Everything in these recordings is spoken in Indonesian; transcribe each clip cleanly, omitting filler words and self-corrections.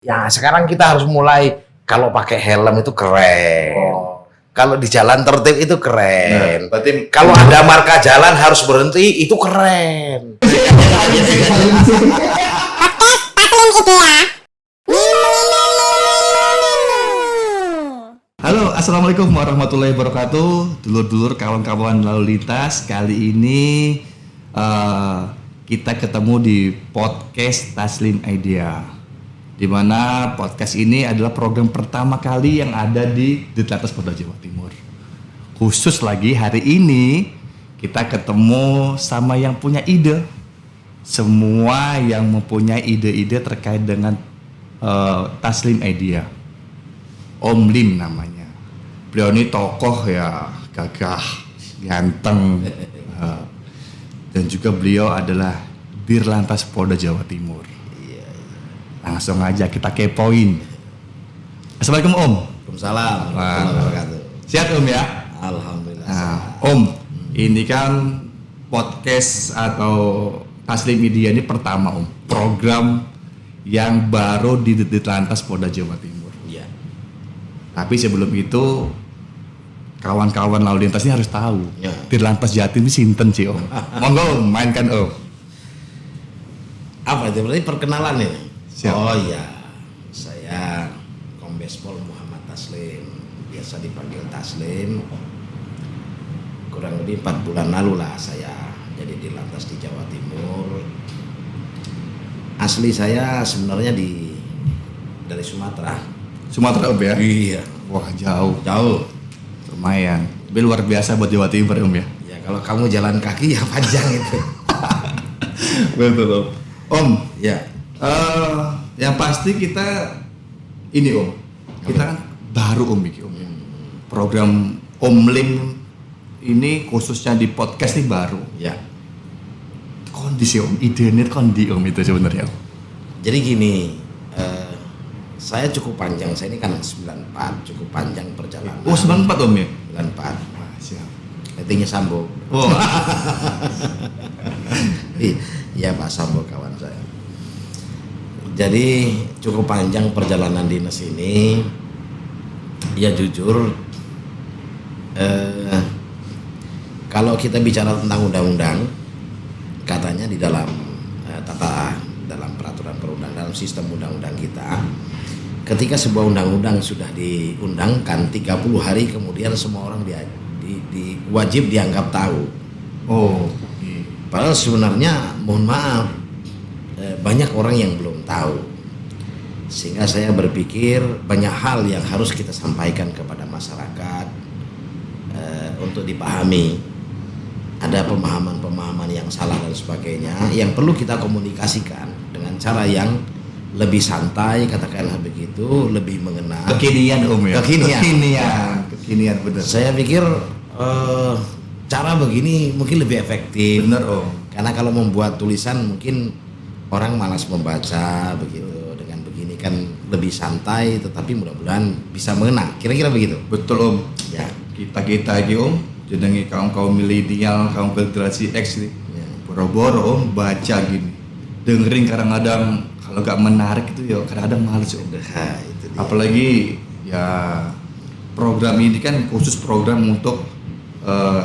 Ya sekarang kita harus mulai, kalau pakai helm itu keren. Kalau di jalan tertib itu keren. Berarti Kalau ada marka jalan harus berhenti itu keren. Halo, assalamualaikum warahmatullahi wabarakatuh, dulur-dulur kawan-kawan lalu lintas. Kali ini kita ketemu di podcast Taslim Idea, di mana podcast ini adalah program pertama kali yang ada di Ditlantas Polda Jawa Timur. Khusus lagi hari ini kita ketemu sama yang punya ide, semua yang mempunyai ide-ide terkait dengan Taslim Idea. Om Lim namanya. Beliau ini tokoh ya, gagah, ganteng, dan juga beliau adalah Dirlantas Polda Jawa Timur. Langsung aja kita kepoin. Assalamualaikum Om. Waalaikumsalam warahmatullahi wabarakatuh. Sehat Om ya? Alhamdulillah. Nah, Om, ini kan podcast atau Taslim Media ini pertama Om, program yang baru di Ditlantas Polda Jawa Timur. Iya. Tapi sebelum itu kawan-kawan lalu lintas ini harus tahu Ya. Dirlantas Jatim ini sinten sih Om. Monggo Om, mainkan Om. Apa itu? Berarti perkenalan ini? Siap. Oh iya, saya Kombes Pol Muhammad Taslim, biasa dipanggil Taslim. Kurang lebih 4 bulan lalu lah saya jadi Dirlantas di Jawa Timur. Asli saya sebenarnya dari Sumatera. Sumatera Om ya? Iya. Wah jauh, Jauh. lumayan. Tapi luar biasa buat Jawa Timur Om ya? Ya kalau kamu jalan kaki ya panjang itu. Betul Om. Om, Ya. yang pasti kita ini Om, kita kan baru Om ini Om. Program Om Lim ini khususnya di podcast ini baru. Ya. Kondisi Om, ide kondi Om itu sebenarnya Om. Jadi gini, saya cukup panjang, saya ini kan 94, cukup panjang perjalanan. Oh 94 Om ya? 94, Wah, siap. artinya Sambo. Oh. Iya Pak Sambo kawan saya. Jadi cukup panjang perjalanan dinas ini. Ya jujur, kalau kita bicara tentang undang-undang, katanya di dalam dalam peraturan perundang, dalam sistem undang-undang kita, ketika sebuah undang-undang sudah diundangkan 30 hari kemudian semua orang wajib dianggap tahu. Oh. Padahal sebenarnya mohon maaf banyak orang yang belum tahu, sehingga saya berpikir banyak hal yang harus kita sampaikan kepada masyarakat untuk dipahami. Ada pemahaman-pemahaman yang salah dan sebagainya yang perlu kita komunikasikan dengan cara yang lebih santai, katakanlah begitu, lebih mengenal. Kekinian Om ya? Kekinian bener. Saya pikir cara begini mungkin lebih efektif. Bener Om. Karena kalau membuat tulisan mungkin orang malas membaca begitu. Dengan begini kan lebih santai, tetapi mudah-mudahan bisa mengena. Kira-kira begitu. Betul Om. Ya. Kita lagi Om, jenenge kaum milenial, kaum generasi X nih. Ya. Boro-boro Om baca gini. Dengerin kadang-kadang kalau gak menarik itu ya kadang-kadang males Om. Nah, itu dia. Apalagi ya program ini kan khusus program untuk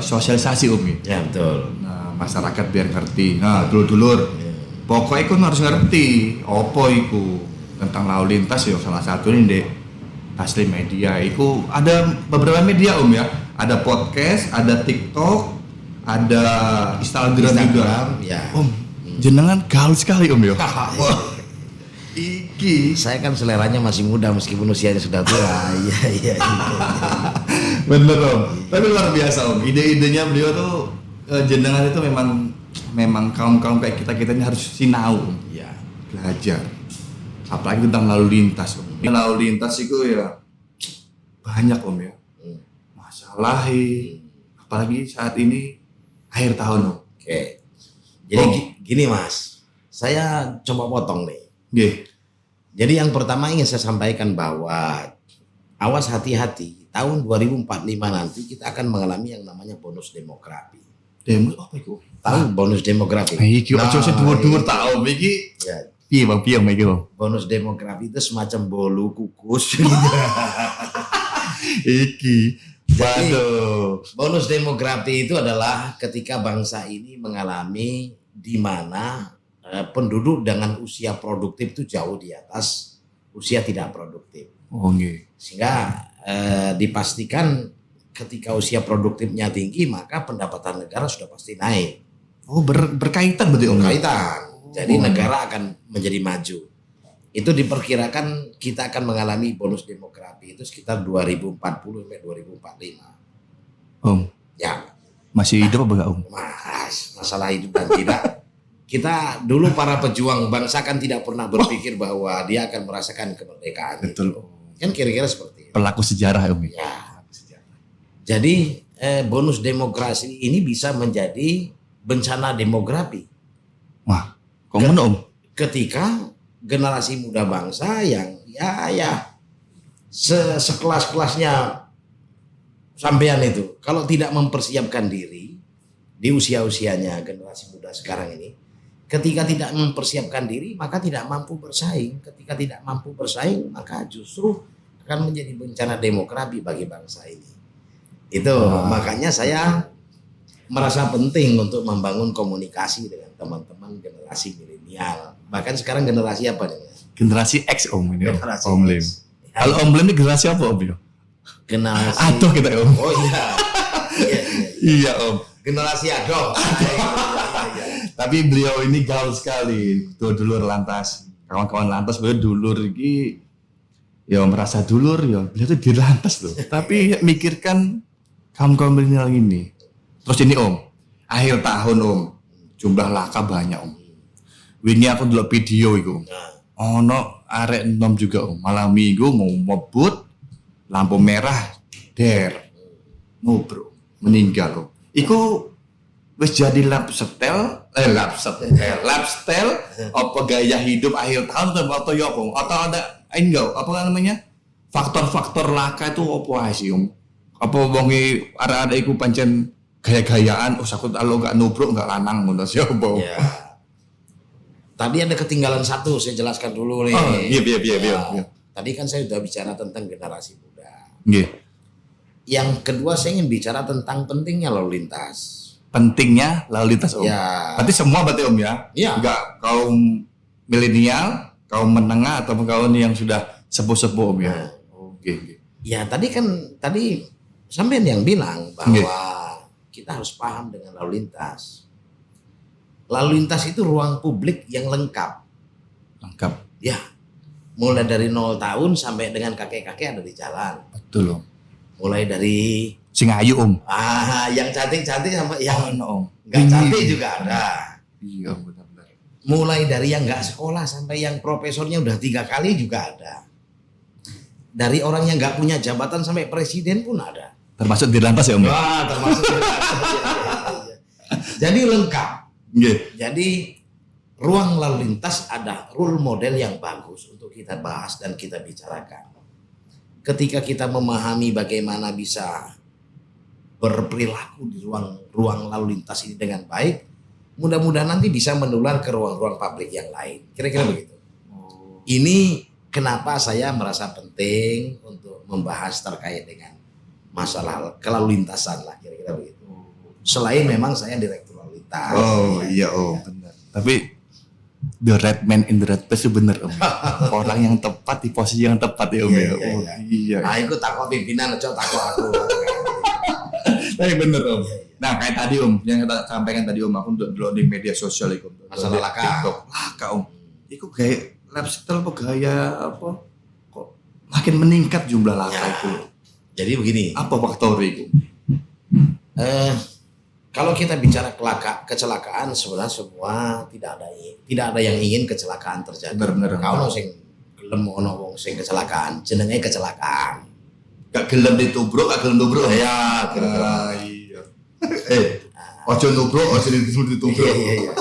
sosialisasi Om. Ya betul. Nah, masyarakat biar ngerti. Nah, dulur-dulur, Ya. pokoknya iku harus ngerti apa iku tentang lalu lintas ya, salah satu ini Dek Taslim Media. Iku ada beberapa media Om ya. Ada podcast, ada TikTok, ada Instagram juga. Ya. Om, jenengan gaul sekali Om ya. Iki Saya kan seleranya masih muda meskipun usianya sudah tua. Iya iya. bener Om. Tapi luar biasa Om. Ide-idenya beliau tuh jenengan itu memang kaum kayak kita ini harus sinau Om. Ya. Belajar. Apalagi tentang lalu lintas Om. Lalu lintas itu ya banyak Om ya. Masalah apalagi saat ini akhir tahun Om. Oke. Jadi gini Mas, saya coba potong nih. Nggih. Jadi yang pertama ingin saya sampaikan bahwa awas hati-hati, tahun 2045 nanti kita akan mengalami yang namanya bonus demografi. Demo apa itu? Tahu bonus demografi? Iki ojo sing dhuwur-dhuwur ta Om iki. Ya, Iya bang, piye bang, bang. Bonus demografi itu semacam bolu kukus gitu. Iki, Jadi, waduh. bonus demografi itu adalah ketika bangsa ini mengalami di mana penduduk dengan usia produktif itu jauh di atas usia tidak produktif. Oh nggih. Sehingga dipastikan ketika usia produktifnya tinggi maka pendapatan negara sudah pasti naik. Oh berkaitan berarti om. Kaitan. Jadi negara akan menjadi maju. Itu diperkirakan kita akan mengalami bonus demografi itu sekitar 2040 sampai 2045. Om, Ya, masih hidup apa enggak om? masalah hidup dan tidak. Kita dulu para pejuang bangsa kan tidak pernah berpikir bahwa dia akan merasakan kemerdekaan. Betul Itu. om. Kan kira-kira seperti itu. Pelaku sejarah om. Ya. Jadi bonus demografi ini bisa menjadi bencana demografi. Wah, komen om. Ketika generasi muda bangsa yang sekelas-kelasnya sampean itu kalau tidak mempersiapkan diri di usia-usianya generasi muda sekarang ini, ketika tidak mempersiapkan diri maka tidak mampu bersaing. Ketika tidak mampu bersaing maka justru akan menjadi bencana demografi bagi bangsa ini. Itu makanya saya merasa penting untuk membangun komunikasi dengan teman-teman generasi milenial. Bahkan sekarang generasi apa nih? Generasi X om ini. Generasi Om Lim. X. Kalau om Lim ini generasi apa om? Yo? Generasi. Aduh kita om. Oh iya. Iya. Iya om. Generasi adoh. Tapi beliau ini gaul sekali. Dulur lantas. Kawan-kawan lantas beliau dulur ini. Ya merasa dulur ya. Beliau tuh di lantas loh. Tapi mikirkan kaum milenial ini. Terus ini om. Akhir tahun om. Jumlah laka banyak om. Wingi aku dulu video itu. Ono arek enom juga om. Malam minggu mau mebut lampu merah der. Bro, meninggal om. Iku wis jadi lifestyle apa gaya hidup akhir tahun atau ya apa? Atau ada enggak apa namanya? Faktor-faktor laka itu apa sih om? Apa wong arek-arek iku pancen gaya-gayaan, aku kalau nggak nubruk nggak lanang ngono siapa? Ya. Tadi ada ketinggalan satu, saya jelaskan dulu nih. Oh, iya. Tadi kan saya sudah bicara tentang generasi muda. Nggih. Yang kedua saya ingin bicara tentang pentingnya lalu lintas. Pentingnya lalu lintas om. Ya. Berarti semua berarti om ya? Iya. Enggak kaum milenial, kaum menengah atau kaum yang sudah sepuh-sepuh om ya? Oke. Ya tadi sampean yang bilang bahwa kita harus paham dengan lalu lintas. Lalu lintas itu ruang publik yang lengkap. Lengkap. Ya, mulai dari 0 tahun sampai dengan kakek-kakek ada di jalan. Betul om. Mulai dari Sing ayu om. yang cantik-cantik sampai yang om. nggak cantik juga ada. Iya benar-benar. Mulai dari yang nggak sekolah sampai yang profesornya udah 3 kali juga ada. Dari orang yang nggak punya jabatan sampai presiden pun ada. Termasuk di lantas ya om. Wah, termasuk jadi lengkap. Nggih. Jadi ruang lalu lintas ada role model yang bagus untuk kita bahas dan kita bicarakan. Ketika kita memahami bagaimana bisa berperilaku di ruang lalu lintas ini dengan baik, mudah-mudahan nanti bisa menular ke ruang-ruang publik yang lain. Kira-kira begitu. Ini kenapa saya merasa penting untuk membahas terkait dengan masalah kelalu lintasan lah, kira-kira begitu. Selain memang saya direktur lalu lintas. Oh iya om. Benar. Tapi the right man in the right place itu bener om. Orang yang tepat di posisi yang tepat ya om. Iya. Nah itu takut pimpinan atau takut aku. Tapi bener om. Nah kayak tadi om, yang kita sampaikan tadi om, aku dulu di media sosial itu. Masalah laka. TikTok. Laka om. Itu gaya lifestyle apa gaya apa? Kok makin meningkat jumlah laka itu. Jadi begini. Apa faktor itu? Kalau kita bicara kecelakaan sebenarnya semua tidak ada yang ingin kecelakaan terjadi. Bener. Kalau sing gelem ono wong sing kecelakaan, jenenge kecelakaan. Gak gelem ditubruk, gak gelem nubruk. Ya, kira-kira. Iya. Ojo nubruk, ojo ditubruk. Iya.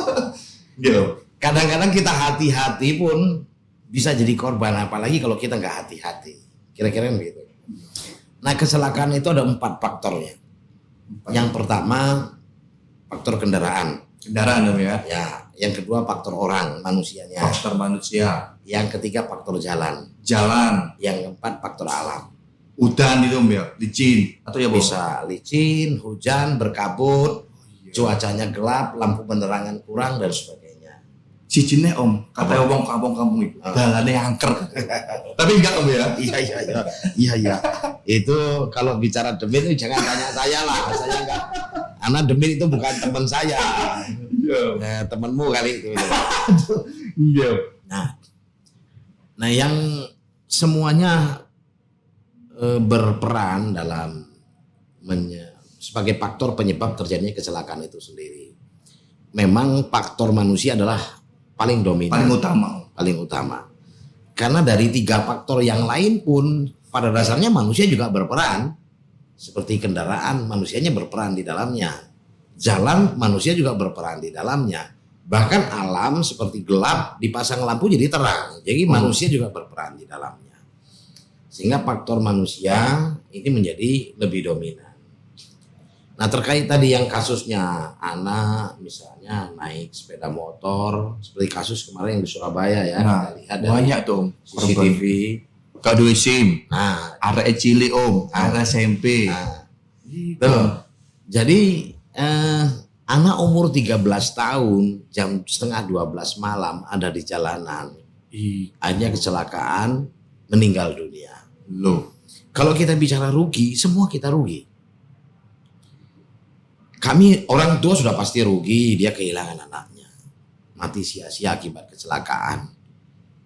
Iya. Kadang-kadang kita hati-hati pun bisa jadi korban, apalagi kalau kita nggak hati-hati. Kira-kira begitu. Nah, kecelakaan itu ada 4 faktornya. Yang pertama faktor kendaraan. Kendaraan Om ya. Ya, yang kedua faktor orang, manusianya. Faktor manusia. Yang ketiga faktor jalan. Jalan. Yang keempat faktor alam. Udan itu Om ya. Licin. Atau ya Om? Bisa licin, hujan, berkabut, cuacanya gelap, lampu penerangan kurang dan sebagainya. Cicinnya Om, kata Om kampung-kampung itu, jalannya angker. Tapi enggak Om ya? Iya. Itu kalau bicara demit itu jangan tanya saya lah, saya enggak. Karena demit itu bukan teman saya. Temanmu kali itu. Iya. Nah yang semuanya berperan dalam sebagai faktor penyebab terjadinya kecelakaan itu sendiri. Memang faktor manusia adalah paling dominan, paling utama. Karena dari 3 faktor yang lain pun pada dasarnya manusia juga berperan. Seperti kendaraan, manusianya berperan di dalamnya. Jalan, manusia juga berperan di dalamnya. Bahkan alam seperti gelap dipasang lampu jadi terang. Jadi manusia juga berperan di dalamnya. Sehingga faktor manusia ini menjadi lebih dominan. Nah terkait tadi yang kasusnya anak misalnya naik sepeda motor seperti kasus kemarin yang di Surabaya ya, nah, kita lihat dari banyak tuh CCTV. Kado SIM, Nah, arek cilik Om, arek SMP. nah tuh. Jadi anak umur 13 tahun jam setengah 12 malam ada di jalanan, hanya kecelakaan meninggal dunia. Loh, Kalau kita bicara rugi, semua kita rugi. Kami orang tua sudah pasti rugi, dia kehilangan anaknya. Mati sia-sia akibat kecelakaan.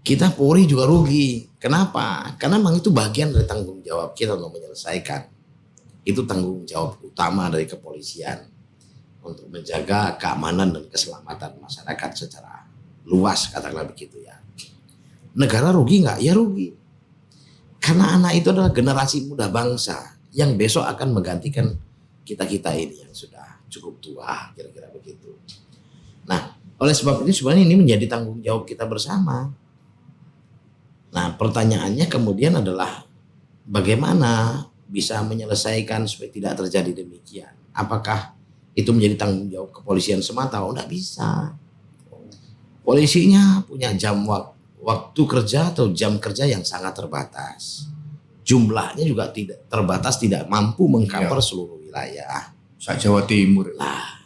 Kita Polri juga rugi. Kenapa? Karena memang itu bagian dari tanggung jawab kita untuk menyelesaikan. Itu tanggung jawab utama dari kepolisian. Untuk menjaga keamanan dan keselamatan masyarakat secara luas, katakanlah begitu ya. Negara rugi nggak? Ya rugi. Karena anak itu adalah generasi muda bangsa yang besok akan menggantikan kita-kita ini yang sudah cukup tua, kira-kira begitu. Nah, oleh sebab itu sebenarnya ini menjadi tanggung jawab kita bersama. Nah, pertanyaannya kemudian adalah bagaimana bisa menyelesaikan supaya tidak terjadi demikian? Apakah itu menjadi tanggung jawab kepolisian semata? Oh, enggak bisa. Polisinya punya jam waktu kerja atau jam kerja yang sangat terbatas. Jumlahnya juga tidak terbatas, tidak mampu mengcover seluruh wilayah. Jawa Timur. Nah,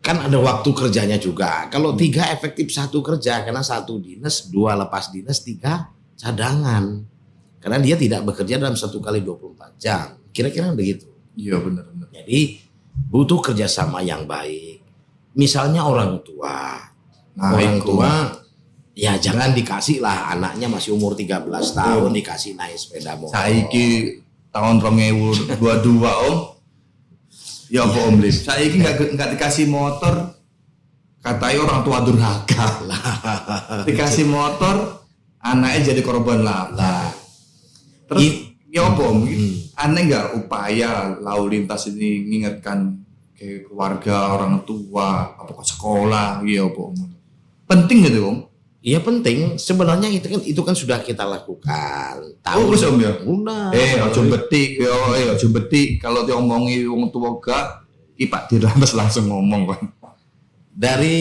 kan ada waktu kerjanya juga. Kalau 3 efektif 1 kerja, karena 1 dinas, 2 lepas dinas, 3 cadangan. Karena dia tidak bekerja dalam 1 kali 24 jam. Kira-kira begitu. Iya benar. Jadi butuh kerjasama yang baik. Misalnya orang tua. Orang tua ya jangan dikasih lah anaknya masih umur 13 tahun dikasih naik sepeda motor. Saiki tahun 2022 Om. Ya apa Om Lip? Saiki enggak dikasih motor, katanya orang tua durhaka. Dikasih motor, anaknya jadi korban lah. Terus ya apa Om? Aneh enggak upaya lalu lintas ini mengingatkan ke keluarga, orang tua, apakah sekolah, ya apa Om? Penting gitu Om? Iya penting. Sebenarnya itu kan sudah kita lakukan. Oh, wis Om ya. Udah. Ojo betik kalau diomongi wong tua gak, iki Pak Dirlantas langsung ngomong kan. Dari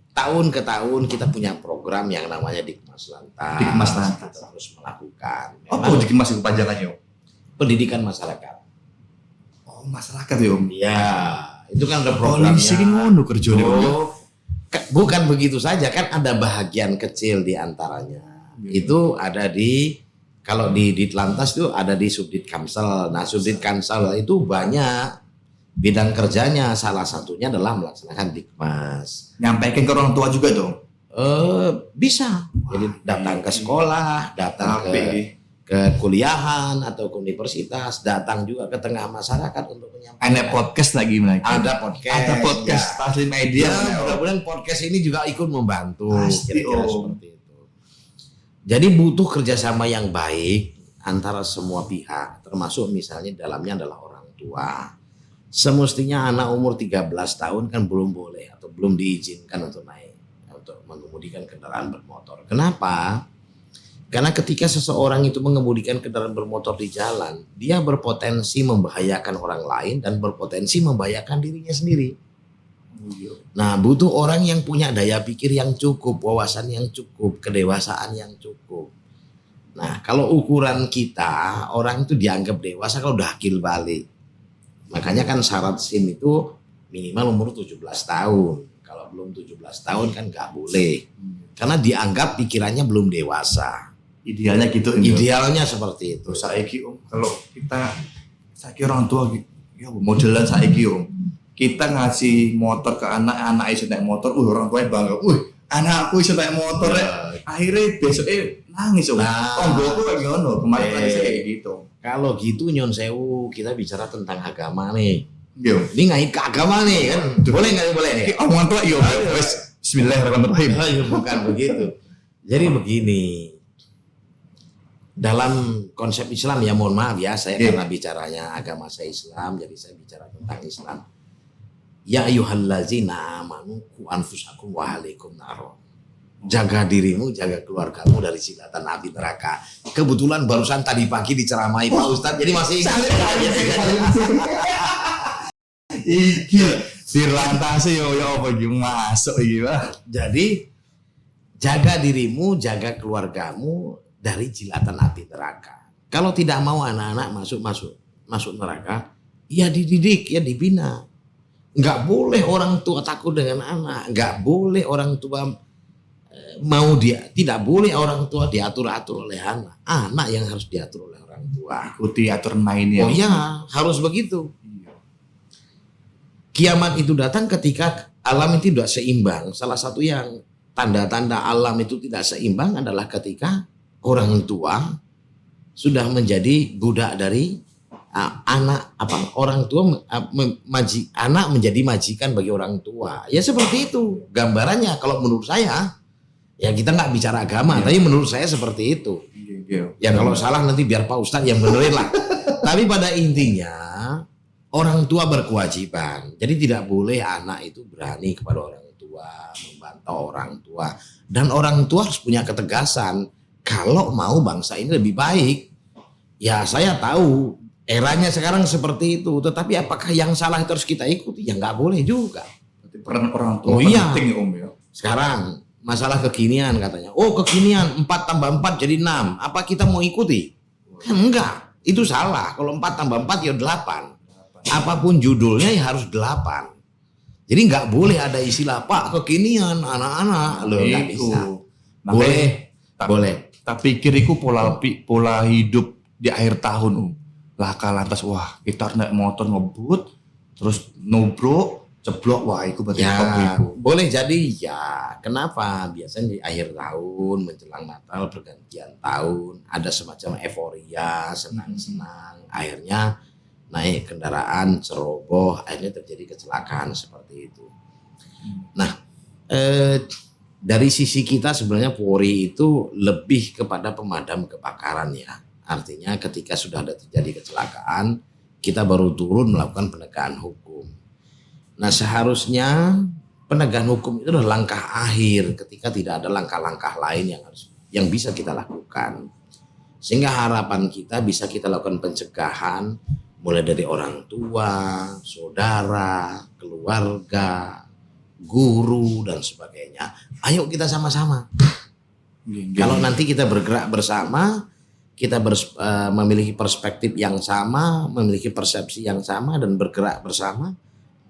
tahun ke tahun kita punya program yang namanya Dikmas Lantas. Dikmas Lantas. Kita terus melakukan. Apa Dikmas kepanjangannya Om? Pendidikan masyarakat. Oh, masyarakat ya Om. Iya, itu kan ada programnya. Polisi ki ngono kerjane Om. Bukan begitu saja, kan ada bahagian kecil di antaranya. Itu ada kalau di Ditlantas itu ada di Subdit Kamsel. Nah, Subdit Kamsel itu banyak bidang kerjanya. Salah satunya adalah melaksanakan Dikmas. Nyampaikan ke orang tua juga dong. Bisa. Jadi datang ke sekolah, datang ke kuliahan atau ke universitas, datang juga ke tengah masyarakat untuk menyampaikan. Ada podcast lagi mereka. Ada podcast. Ya. Taslim Idea. Mudah-mudahan podcast ini juga ikut membantu. Pasti, Kira-kira seperti itu. Jadi butuh kerjasama yang baik antara semua pihak, termasuk misalnya dalamnya adalah orang tua. Semestinya anak umur 13 tahun kan belum boleh atau belum diizinkan untuk mengemudikan kendaraan bermotor. Kenapa? Karena ketika seseorang itu mengemudikan kendaraan bermotor di jalan, dia berpotensi membahayakan orang lain dan berpotensi membahayakan dirinya sendiri. Nah, butuh orang yang punya daya pikir yang cukup, wawasan yang cukup, kedewasaan yang cukup. Nah, kalau ukuran kita, orang itu dianggap dewasa kalau udah akil balik. Makanya kan syarat SIM itu minimal umur 17 tahun. Kalau belum 17 tahun kan nggak boleh. Karena dianggap pikirannya belum dewasa. Idealnya gitu. Idealnya seperti itu. Terus saiki Om, kalau saiki orang tua ya modelan saiki Om. Kita ngasih motor ke anak iso naik motor, orang tuanya bangga. Anakku iso naik motor akhirnya besoknya nangis Om. Tonggoku kayak ngono, kemarin tadi saya kayak gitu. Kalau gitu nyon sewu, kita bicara tentang agama nih. Yo. Ini ngait ke agama nih kan. Boleh nggak boleh nih? Omongan tua yo. Bismillahirrahmanirrahim. Bukan begitu. Jadi begini. Dalam konsep Islam ya mohon maaf ya, saya karena bicaranya agama saya Islam, jadi saya bicara tentang Islam. Ya ayyuhallazina amanu qu anfusakum wa ahlikum naro. Jaga dirimu, jaga keluargamu dari silatan api neraka. Kebetulan barusan tadi pagi diceramai Pak Ustadz, jadi masih ingat. Iki dirlantasi yo apa iki masuk iki Pak. Jadi jaga dirimu, jaga keluargamu dari jilatan api neraka. Kalau tidak mau anak-anak masuk neraka, ya dididik, ya dibina. Enggak boleh orang tua takut dengan anak, enggak boleh orang tua tidak boleh orang tua diatur-atur oleh anak. Anak yang harus diatur oleh orang tua. Ikuti aturan mainnya. Oh iya, harus begitu. Kiamat itu datang ketika alam itu tidak seimbang. Salah satu yang tanda-tanda alam itu tidak seimbang adalah ketika orang tua sudah menjadi budak dari anak orang tua anak menjadi majikan bagi orang tua. Ya seperti itu gambarannya kalau menurut saya. Ya kita nggak bicara agama, tapi menurut saya seperti itu. Ya kalau salah nanti biar Pak Ustadz yang benerin lah. Tapi pada intinya orang tua berkewajiban. Jadi tidak boleh anak itu berani kepada orang tua, membantah orang tua. Dan orang tua harus punya ketegasan. Kalau mau bangsa ini lebih baik. Ya saya tahu eranya sekarang seperti itu. Tetapi apakah yang salah itu harus kita ikuti? Ya nggak boleh juga. Peran orang tua penting Om ya. Sekarang masalah kekinian katanya. Oh kekinian 4 tambah 4 jadi 6. Apa kita mau ikuti? Kan enggak. Itu salah. Kalau 4 tambah 4 ya 8. Apapun judulnya ya harus 8. Jadi nggak boleh ada istilah Pak kekinian anak-anak. Loh nggak bisa. Boleh. Tak pikir itu pola hidup di akhir tahun Om. Laka lantas wah kita harus naik motor ngebut. Terus nubruk. Ceblok wah itu berarti ya, boleh jadi ya. Kenapa? Biasanya di akhir tahun menjelang Natal pergantian tahun ada semacam euforia, senang-senang. Akhirnya naik kendaraan ceroboh, akhirnya terjadi kecelakaan seperti itu. Nah, dari sisi kita sebenarnya Polri itu lebih kepada pemadam kebakaran ya. Artinya ketika sudah ada terjadi kecelakaan, kita baru turun melakukan penegakan hukum. Nah seharusnya penegakan hukum itu adalah langkah akhir ketika tidak ada langkah-langkah lain yang bisa kita lakukan. Sehingga harapan kita bisa kita lakukan pencegahan mulai dari orang tua, saudara, keluarga, guru dan sebagainya. Ayo kita sama-sama. Kalau nanti kita bergerak bersama, kita memiliki perspektif yang sama, memiliki persepsi yang sama dan bergerak bersama.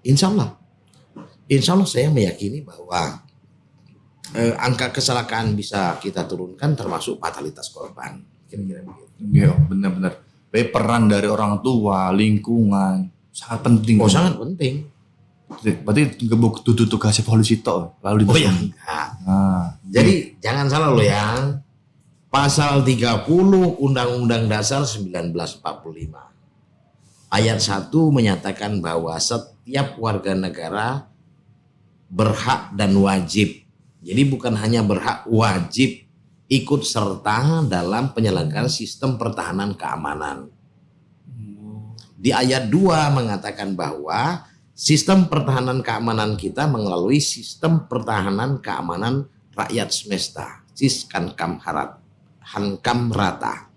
Insya Allah saya meyakini bahwa angka kecelakaan bisa kita turunkan termasuk fatalitas korban. Kira-kira begitu. Iya benar-benar. Peran dari orang tua, lingkungan sangat penting. Oh sangat penting. Berarti tutup tugasnya polisi toh lalu oh ya enggak. Jadi jangan salah loh yang pasal 30 Undang-Undang Dasar 1945 ayat 1 menyatakan bahwa setiap warga negara berhak dan wajib. Jadi bukan hanya berhak, wajib ikut serta dalam penyelenggaraan sistem pertahanan keamanan. Di ayat 2 mengatakan bahwa sistem pertahanan keamanan kita melalui sistem pertahanan keamanan rakyat semesta, Hankam Rata,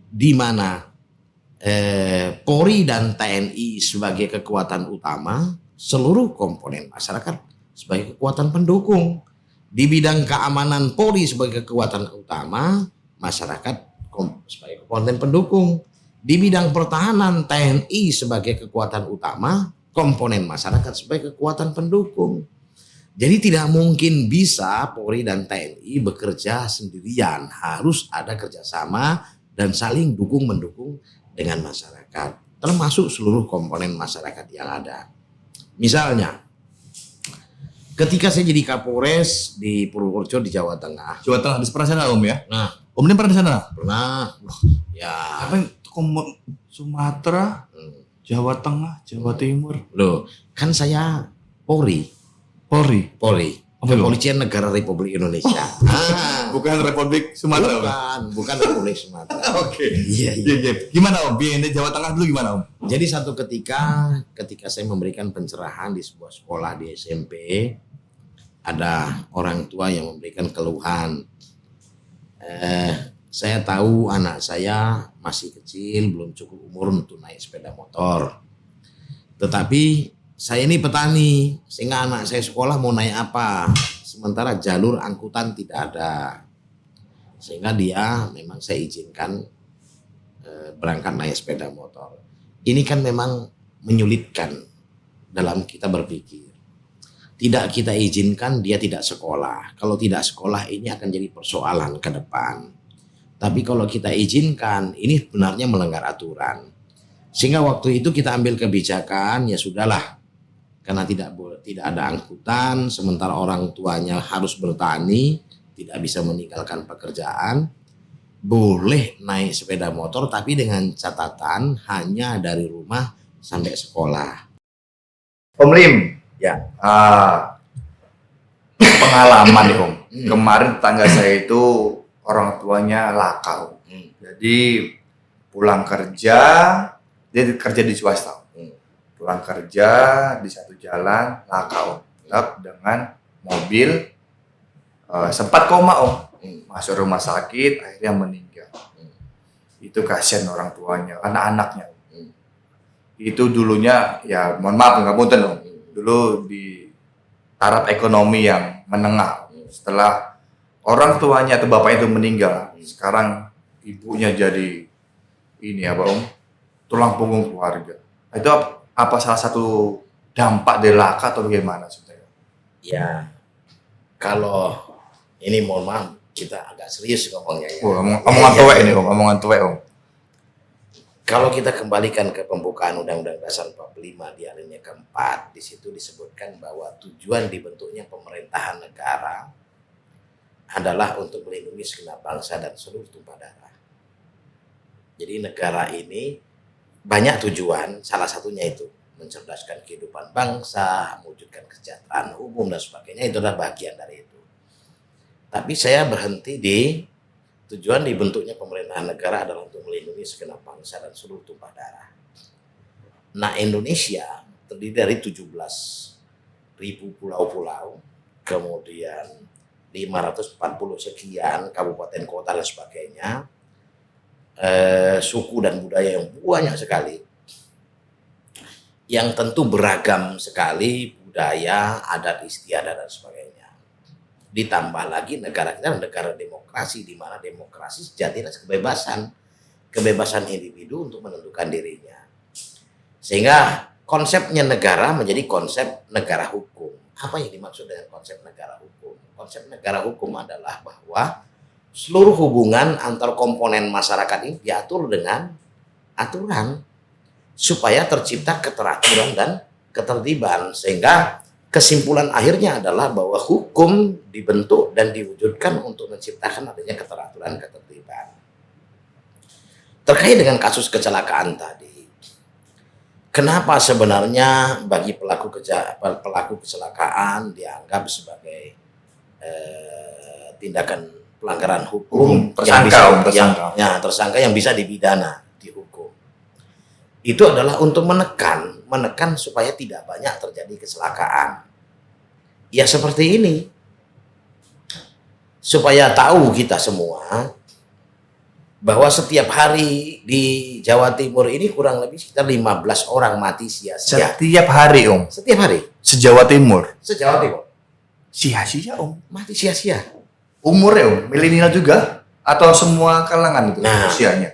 di mana Polri dan TNI sebagai kekuatan utama, seluruh komponen masyarakat sebagai kekuatan pendukung. Di bidang keamanan Polri sebagai kekuatan utama, masyarakat sebagai kekuatan pendukung. Di bidang pertahanan TNI sebagai kekuatan utama, komponen masyarakat sebagai kekuatan pendukung. Jadi tidak mungkin bisa Polri dan TNI bekerja sendirian, harus ada kerjasama dan saling dukung-mendukung dengan masyarakat, termasuk seluruh komponen masyarakat yang ada. Misalnya, ketika saya jadi Kapolres di Purworejo di Jawa Tengah. Jawa Tengah di seberang sana Om ya? Nah, Om ini pernah di sana? pernah. Ya. Apa yang Sumatera, Jawa Tengah, Jawa Timur? Loh, kan saya Polri. Polri. Apa itu? Kepolisian Negara Republik Indonesia. Bukan Republik Sumatera. Bukan Republik Sumatera. Oke. Iya. Gimana Om? Di Jawa Tengah dulu gimana Om? Jadi satu ketika saya memberikan pencerahan di sebuah sekolah di SMP, ada orang tua yang memberikan keluhan. Saya tahu anak saya masih kecil, belum cukup umur untuk naik sepeda motor. Tetapi saya ini petani, sehingga anak saya sekolah mau naik apa? Sementara jalur angkutan tidak ada. Sehingga dia memang saya izinkan berangkat naik sepeda motor. Ini kan memang menyulitkan dalam kita berpikir. Tidak kita izinkan, dia tidak sekolah. Kalau tidak sekolah ini akan jadi persoalan ke depan. Tapi kalau kita izinkan, ini benarnya melanggar aturan. Sehingga waktu itu kita ambil kebijakan, ya sudahlah. Karena tidak ada angkutan, sementara orang tuanya harus bertani, tidak bisa meninggalkan pekerjaan, boleh naik sepeda motor tapi dengan catatan hanya dari rumah sampai sekolah. Om Lim, Ya. Pengalaman nih Om. Kemarin tetangga saya itu orang tuanya lakau. Jadi pulang kerja, dia kerja di swasta. Pulang kerja di satu jalan lakau, dengan mobil, sempat koma Om, masuk rumah sakit, akhirnya meninggal. Itu kasihan orang tuanya, anak-anaknya. Itu dulunya ya mohon maaf nggak punten Om. Dulu di taraf ekonomi yang menengah. Setelah orang tuanya atau bapaknya itu meninggal, sekarang ibunya jadi ini apa Om, tulang punggung keluarga. Itu apa salah satu dampak dari laka atau bagaimana sebenarnya? Ya, kalau ini mohon maaf kita agak serius ngomongnya ya. Omongan tuwek ini Om, omongan tuwek Om. Kalau kita kembalikan ke pembukaan Undang-Undang Dasar 45 di alinea keempat, di situ disebutkan bahwa tujuan dibentuknya pemerintahan negara adalah untuk melindungi segenap bangsa dan seluruh tumpah darah. Jadi negara ini banyak tujuan, salah satunya itu mencerdaskan kehidupan bangsa, mewujudkan kesejahteraan umum dan sebagainya, itu adalah bagian dari itu. Tapi saya berhenti di tujuan dibentuknya pemerintahan negara adalah untuk melindungi segenap bangsa dan seluruh tumpah darah. Nah, Indonesia terdiri dari 17.000 pulau-pulau, kemudian 540 sekian kabupaten kota dan sebagainya, suku dan budaya yang banyak sekali, yang tentu beragam sekali budaya, adat istiadat dan sebagainya. Ditambah lagi negara kita negara demokrasi, di mana demokrasi sejatinya kebebasan individu untuk menentukan dirinya. Sehingga konsepnya negara menjadi konsep negara hukum. Apa yang dimaksud dengan konsep negara hukum? Konsep negara hukum adalah bahwa seluruh hubungan antar komponen masyarakat ini diatur dengan aturan supaya tercipta keteraturan dan ketertiban, sehingga kesimpulan akhirnya adalah bahwa hukum dibentuk dan diwujudkan untuk menciptakan adanya keteraturan ketertiban. Terkait dengan kasus kecelakaan tadi, kenapa sebenarnya bagi pelaku kecelakaan dianggap sebagai tindakan pelanggaran hukum tersangka yang bisa dipidana dihukum? Itu adalah untuk menekan supaya tidak banyak terjadi kecelakaan. Ya seperti ini. Supaya tahu kita semua bahwa setiap hari di Jawa Timur ini kurang lebih sekitar 15 orang mati sia-sia. Setiap hari Om. Setiap hari. Se-Jawa Timur. Se-Jawa Timur. Sia-sia Om. Mati sia-sia. Umurnya Om, milenial juga atau semua kalangan itu Nah. usianya?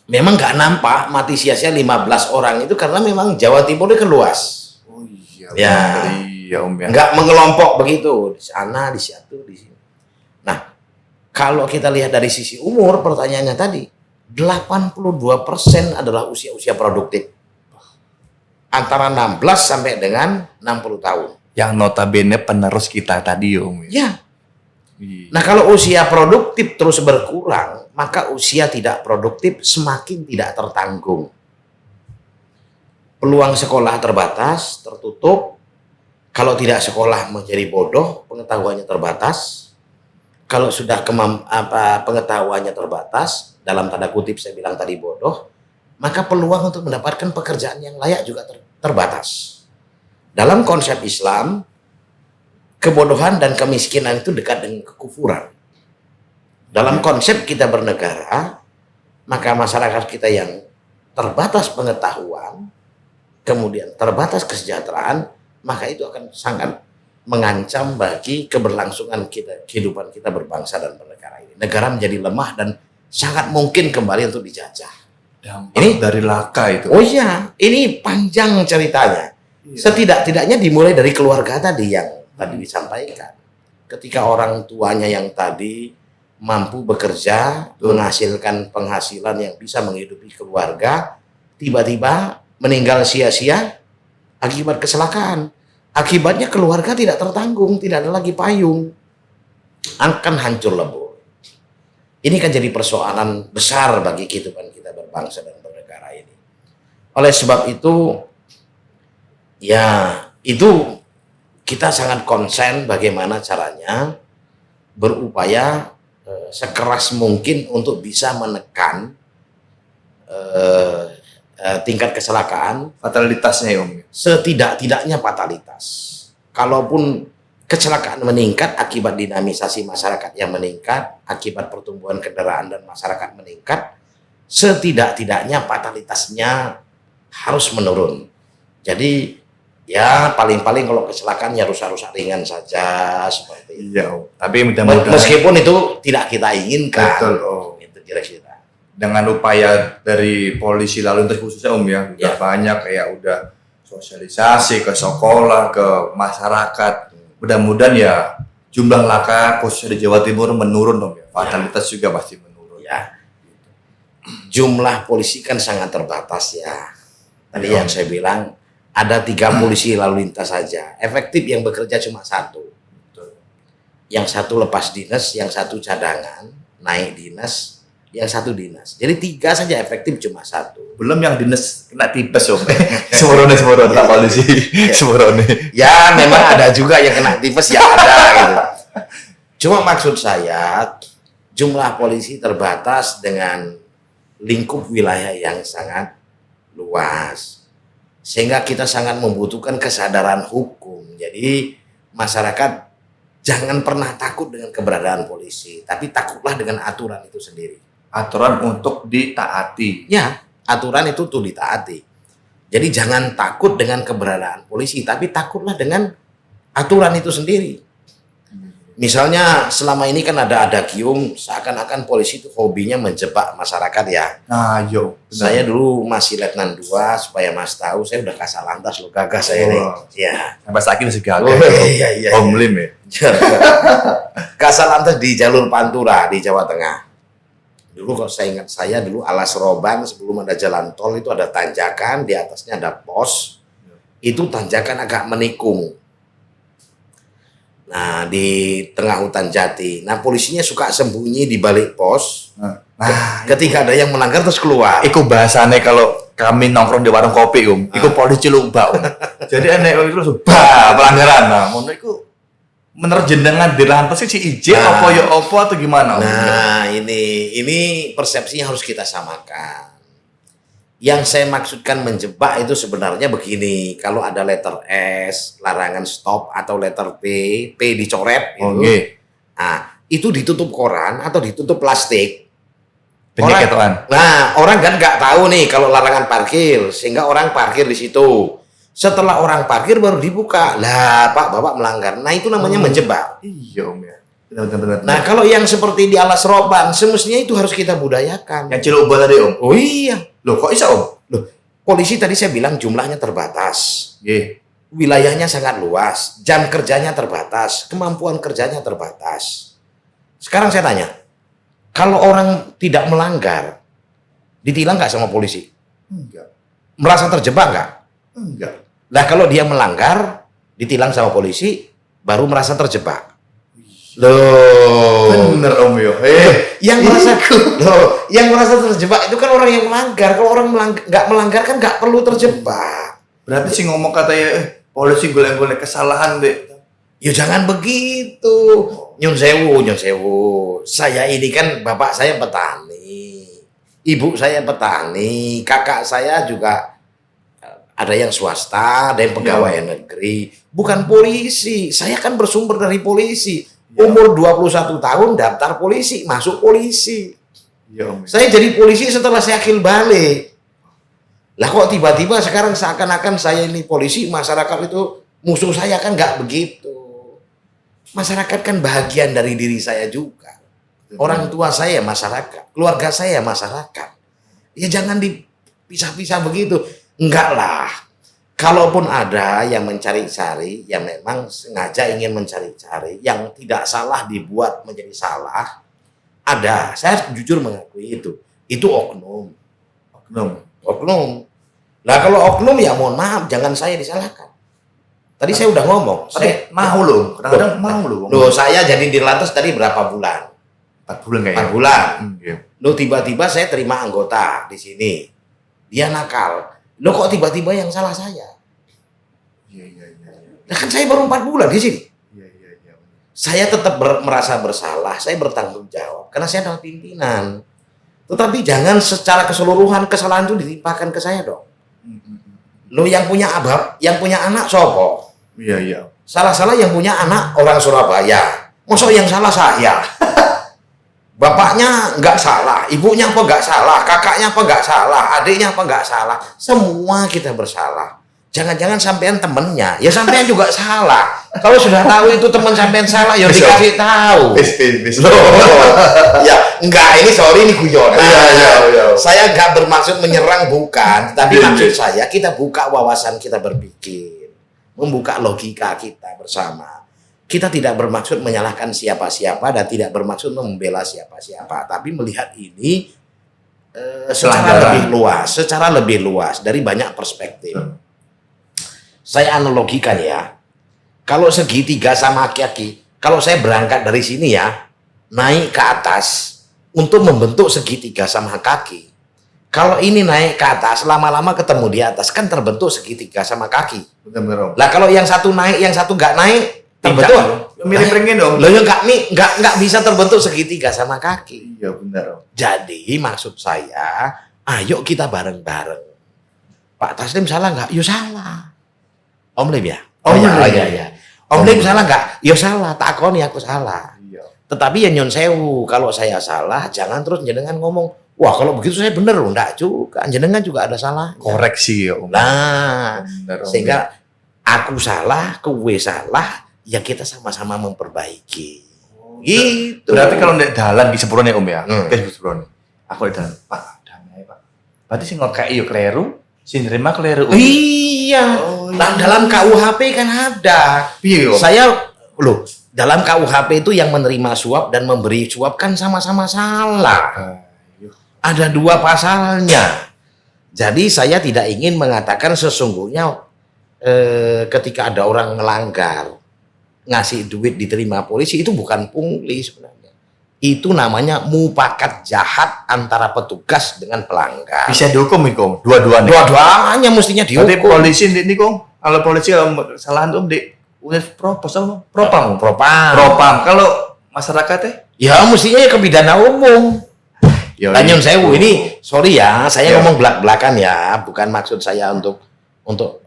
Memang nggak nampak mati sia-sia 15 orang itu karena memang Jawa Timur itu kan luas. Oh iya. Ya. Iya Om ya. Nggak mengelompok begitu di sana, di situ, di sini. Nah, kalau kita lihat dari sisi umur, pertanyaannya tadi 82% adalah usia-usia produktif. Antara 16 sampai dengan 60 tahun. Yang notabene penerus kita tadi Om. Ya. Iya. Nah, kalau usia produktif terus berkurang, maka usia tidak produktif semakin tidak tertanggung. Peluang sekolah terbatas, tertutup. Kalau tidak sekolah menjadi bodoh, pengetahuannya terbatas. Kalau sudah pengetahuannya terbatas, dalam tanda kutip saya bilang tadi bodoh, maka peluang untuk mendapatkan pekerjaan yang layak juga terbatas. Dalam konsep Islam, kebodohan dan kemiskinan itu dekat dengan kekufuran. Dalam konsep kita bernegara, maka masyarakat kita yang terbatas pengetahuan, kemudian terbatas kesejahteraan, maka itu akan sangat mengancam bagi keberlangsungan kita, kehidupan kita berbangsa dan bernegara ini. Negara menjadi lemah dan sangat mungkin kembali untuk dijajah. Dampak Ini- dari laka itu. Oh iya, ini panjang ceritanya. Setidak-tidaknya dimulai dari keluarga tadi yang tadi disampaikan. Ketika orang tuanya yang tadi mampu bekerja, menghasilkan penghasilan yang bisa menghidupi keluarga, tiba-tiba meninggal sia-sia akibat kecelakaan. Akibatnya keluarga tidak tertanggung, tidak ada lagi payung. Akan hancur lebur. Ini kan jadi persoalan besar bagi kehidupan kita berbangsa dan bernegara ini. Oleh sebab itu, ya itu kita sangat konsen bagaimana caranya berupaya sekeras mungkin untuk bisa menekan tingkat kecelakaan, Fatalitasnya ya Om. setidak-tidaknya fatalitas. Kalaupun kecelakaan meningkat akibat dinamisasi masyarakat yang meningkat, akibat pertumbuhan kendaraan dan masyarakat meningkat, setidak-tidaknya fatalitasnya harus menurun. Jadi ya paling-paling kalau kecelakaan ya rusak-rusak ringan saja seperti itu. Iya Om. Tapi mudah-mudahan Meskipun itu tidak kita inginkan. betul Om. Itu kira-kira. Dengan upaya dari polisi lalu lintas khususnya Om ya, udah Ya. banyak kayak udah sosialisasi ke sekolah, ke masyarakat. Mudah-mudahan ya jumlah laka khususnya di Jawa Timur menurun Om ya. Fatalitas juga pasti menurun. Ya, jumlah polisi kan sangat terbatas ya. Tadi Ya. yang saya bilang ada 3 polisi lalu lintas saja. Efektif yang bekerja cuma 1. Betul. Yang 1 lepas dinas, yang 1 cadangan, naik dinas, yang 1 dinas. Jadi 3 saja efektif cuma 1. Belum yang dinas kena tipes Om. Semurone tak polisi. Semurone. Ya memang ada juga yang kena tipes ya ada gitu. Cuma maksud saya jumlah polisi terbatas dengan lingkup wilayah yang sangat luas. Sehingga kita sangat membutuhkan kesadaran hukum. Jadi masyarakat jangan pernah takut dengan keberadaan polisi, tapi takutlah dengan aturan itu sendiri. Aturan untuk ditaati. Ya, aturan itu tuh ditaati. Jadi jangan takut dengan keberadaan polisi, tapi takutlah dengan aturan itu sendiri. Misalnya selama ini kan ada adagium seakan-akan polisi itu hobinya menjebak masyarakat ya. Nah, yo. Saya dulu masih letnan 2 supaya Mas tahu saya udah kasar lantas lo gagah saya nih. Oh. Ya. sampai sakit segala. Oh, iya. Om Lim ya. Kasar lantas di jalur Pantura di Jawa Tengah. Dulu kalau saya ingat saya dulu Alas Roban sebelum ada jalan tol itu ada tanjakan, di atasnya ada pos. Itu tanjakan agak menikung. Nah, di tengah hutan jati. Nah, polisinya suka sembunyi di balik pos. Nah, Ketika ada yang melanggar terus keluar. iku bahasane kalau kami nongkrong di warung kopi iku polisi lumba Jadi enek itu langsung pelanggaran. Nah, ngono iku menurut jenengan dilantas si izin Nah. apa atau gimana? Nah, ini persepsinya harus kita samakan. Yang saya maksudkan menjebak itu sebenarnya begini, kalau ada letter S, larangan stop atau letter P dicoret gitu. Oke. Nah, itu ditutup koran atau ditutup plastik. Banyak ketoan. Nah, orang kan nggak tahu nih kalau larangan parkir, sehingga orang parkir di situ. Setelah orang parkir baru dibuka. Lah, Pak, Bapak melanggar. Nah, itu namanya menjebak. Iya Om ya. Benar. Nah, kalau yang seperti di Alas Roban, semestinya itu harus kita budayakan. Yang Ciloba tadi Om. Oh iya. Loh kok bisa Om? Loh, polisi tadi saya bilang jumlahnya terbatas. Nggih. Wilayahnya sangat luas, jam kerjanya terbatas, kemampuan kerjanya terbatas. Sekarang saya tanya, kalau orang tidak melanggar, ditilang nggak sama polisi? Enggak. Merasa terjebak nggak? Enggak. Nah, kalau dia melanggar, ditilang sama polisi, baru merasa terjebak. Loh, Bener Om yo. yang merasa terjebak itu kan orang yang melanggar. Kalau orang nggak melanggar kan nggak perlu terjebak. Berarti sih ngomong katanya polisi golek-golek kesalahan deh. Ya jangan begitu. Nyun sewu. Saya ini kan bapak saya petani. Ibu saya petani, kakak saya juga ada yang swasta, ada yang pegawai negeri, bukan polisi. Saya kan bersumber dari polisi. Umur 21 tahun daftar polisi, masuk polisi. Iya Om. Saya jadi polisi setelah saya akil balik. Lah kok tiba-tiba sekarang seakan-akan saya ini polisi, masyarakat itu musuh saya, kan nggak begitu. Masyarakat kan bagian dari diri saya juga. Orang tua saya masyarakat, keluarga saya masyarakat. Ya jangan dipisah-pisah begitu. Enggak lah. Kalaupun ada yang mencari-cari, yang memang sengaja ingin mencari-cari, yang tidak salah dibuat menjadi salah, ada. Saya jujur mengakui itu. Itu oknum. Oknum. Nah kalau oknum ya mohon maaf, jangan saya disalahkan. Tadi saya udah ngomong. Saya mau loh. Kadang-kadang mau loh. Loh, saya jadi dirlantas tadi berapa bulan? 4 bulan kayaknya. 4 bulan. Iya. Loh, tiba-tiba saya terima anggota di sini. Dia nakal. Loh, kok tiba-tiba yang salah saya? Iya. Nah, kan saya baru 4 bulan di sini. Iya. Saya tetap merasa bersalah, saya bertanggung jawab karena saya adalah pimpinan. Tetapi jangan secara keseluruhan kesalahan itu ditimpakan ke saya dong. Loh, yang punya anak sopo? Iya. Salah-salah yang punya anak orang Surabaya. Masa yang salah saya? Bapaknya nggak salah, ibunya apa nggak salah, kakaknya apa nggak salah, adiknya apa nggak salah. Semua kita bersalah. Jangan-jangan sampean temennya, ya sampean juga salah. Kalau sudah tahu itu teman sampean salah, ya dikasih tahu. Bis. Loh, ya enggak, ini guyon. Iya. Saya nggak bermaksud menyerang, bukan. Tapi maksud saya kita buka wawasan kita berpikir, membuka logika kita bersama. Kita tidak bermaksud menyalahkan siapa-siapa dan tidak bermaksud membela siapa-siapa, tapi melihat ini secara lebih luas dari banyak perspektif. Saya analogikan ya, kalau segitiga sama kaki, kalau saya berangkat dari sini ya, naik ke atas untuk membentuk segitiga sama kaki. Kalau ini naik ke atas, lama-lama ketemu di atas, kan terbentuk segitiga sama kaki. Benar. Lah kalau yang satu naik, yang satu nggak naik, terbentuk mirip ringin dong. Loh, nggak bisa terbentuk segitiga sama kaki. Iya benar. Jadi maksud saya, ayo kita bareng-bareng. Pak Taslim salah nggak? Yo salah. Om Lim ya? Iya. Om Lim salah nggak? Yo salah. Takoni aku salah. Iya. Tetapi ya nyon sewu, kalau saya salah, jangan terus jenengan ngomong, wah kalau begitu saya bener, enggak juga. Jenengan juga ada salah. Koreksi ya Om. Nah, Benar, Om. sehingga aku salah, kowe salah, ya kita sama-sama memperbaiki. Gitu. Berarti kalau ndek dalan di sepurone Om ya. Hmm. Sepurone. Aku di dalan, Pak, damai Pak. Berarti sing ngekeki yo kleru, sing nerima kleru. Iya. Nah, dalam KUHP kan ada. Piye Om? Dalam KUHP itu yang menerima suap dan memberi suap kan sama-sama salah. Ada 2 pasalnya. Jadi saya tidak ingin mengatakan sesungguhnya ketika ada orang melanggar ngasih duit diterima polisi itu bukan pungli sebenarnya. Itu namanya mufakat jahat antara petugas dengan pelanggar. Bisa dihukum nih Om, dua-duanya. Dua-duanya mestinya Berarti dihukum. polisi ini Om, kalau polisi kalau kesalahan Om di unit propos apa? Propam. Propam. Kalau masyarakatnya? Ya mestinya ya ke pidana umum. Ya, Tanjung Sewu ini, sorry ya, saya Ya. ngomong belak-belakan ya, bukan maksud saya untuk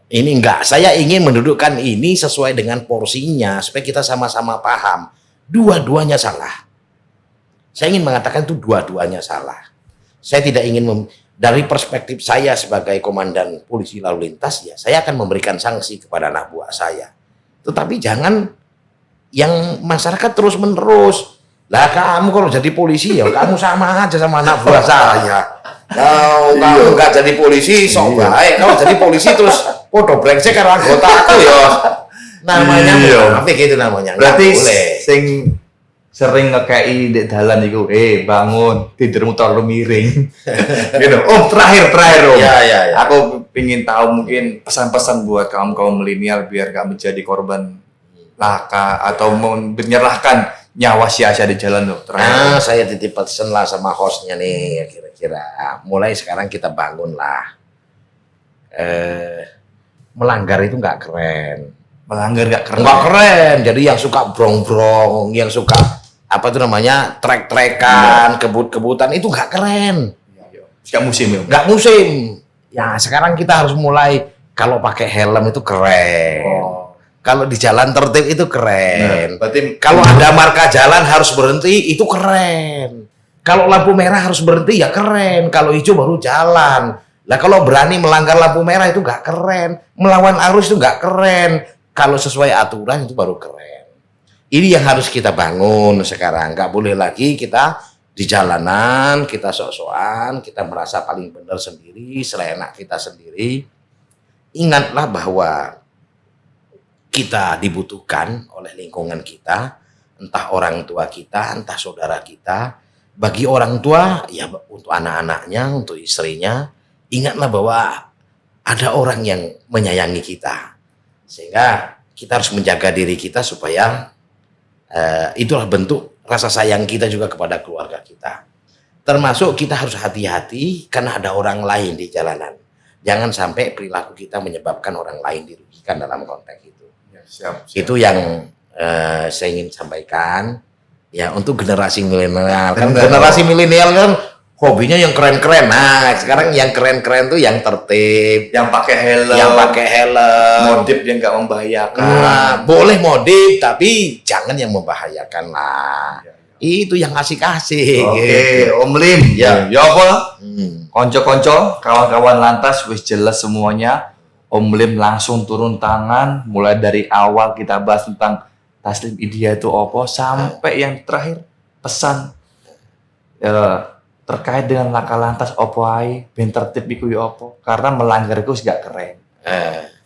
ini enggak. Saya ingin mendudukkan ini sesuai dengan porsinya supaya kita sama-sama paham. Dua-duanya salah. Saya ingin mengatakan itu dua-duanya salah. Saya tidak ingin dari perspektif saya sebagai komandan polisi lalu lintas, ya saya akan memberikan sanksi kepada anak buah saya. Tetapi jangan yang masyarakat terus menerus. Lah kamu kalau jadi polisi ya kamu sama aja sama anak buah saya. Kalau kamu nggak jadi polisi sok baik. Kalau jadi polisi terus podo brengsek karo anggota aku ya. Namanya apa gitu namanya. Berarti boleh. sing sering ngekei di dalan iku, bangun, tidurmu terlalu miring. Gitu. Terakhir Om. Ya. Aku pingin tahu mungkin pesan-pesan buat kaum milenial biar gak menjadi korban laka atau menyerahkan nyawa sia-sia di jalan tuh. Terakhir. Saya titip pesan lah sama hostnya nih, kira-kira. Mulai sekarang kita bangun lah. Melanggar itu nggak keren. Melanggar gak keren. Nggak keren. Jadi yang suka brong-brong, yang suka apa itu namanya trek-trekan, kebut-kebutan itu nggak keren. Gak musim ya. Nggak musim. Ya sekarang kita harus mulai kalau pakai helm itu keren. Kalau di jalan tertib itu keren. Berarti Kalau ada marka jalan harus berhenti itu keren. Kalau lampu merah harus berhenti ya keren. Kalau hijau baru jalan. Lah kalau berani melanggar lampu merah itu nggak keren. Melawan arus itu nggak keren. Kalau sesuai aturan itu baru keren. Ini yang harus kita bangun sekarang. Nggak boleh lagi kita di jalanan, kita sok-sokan, kita merasa paling benar sendiri, seenak kita sendiri. Ingatlah bahwa kita dibutuhkan oleh lingkungan kita, entah orang tua kita, entah saudara kita. Bagi orang tua, ya untuk anak-anaknya, untuk istrinya, ingatlah bahwa ada orang yang menyayangi kita. Sehingga kita harus menjaga diri kita supaya itulah bentuk rasa sayang kita juga kepada keluarga kita. Termasuk kita harus hati-hati karena ada orang lain di jalanan. Jangan sampai perilaku kita menyebabkan orang lain dirugikan dalam konteks itu. siap. Itu yang saya ingin sampaikan ya untuk generasi milenial. Kan generasi milenial kan hobinya yang keren-keren. Nah, sekarang yang keren-keren tuh yang tertib, Yang pakai helm, modif yang nggak membahayakan. Nah, boleh modif tapi jangan yang membahayakan lah. Itu yang asik-asik. Oke, gitu. Om Lim. Ya. Ya apa? Hmm. Konco-konco, kawan-kawan lantas wis jelas semuanya. Om Lim langsung turun tangan, mulai dari awal kita bahas tentang Taslim Idea itu apa, sampai yang terakhir pesan terkait dengan laka lantas apa ae, ben tertib iku ya apa, karena melanggar iku gak keren.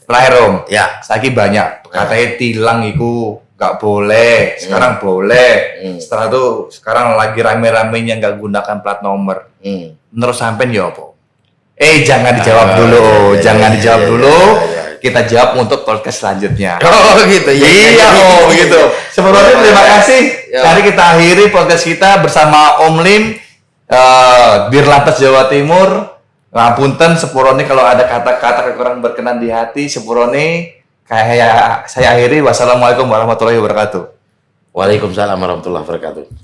Terakhir Om, Ya. saiki banyak katanya tilang iku gak boleh, sekarang boleh. Setelah itu sekarang lagi rame-ramenya gak gunakan plat nomor. Menurut sampean ya apa? Jangan dijawab dulu, jangan dijawab dulu. Kita jawab untuk podcast selanjutnya. Oh gitu ya. Iya Om, gitu. Sebelumnya terima kasih. Ya. Mari kita akhiri podcast kita bersama Om Lim, Dirlantas Jawa Timur. Ngapunten sepurone kalau ada kata-kata kurang berkenan di hati, sepurone kayak saya akhiri. Wassalamualaikum warahmatullahi wabarakatuh. Waalaikumsalam warahmatullahi wabarakatuh.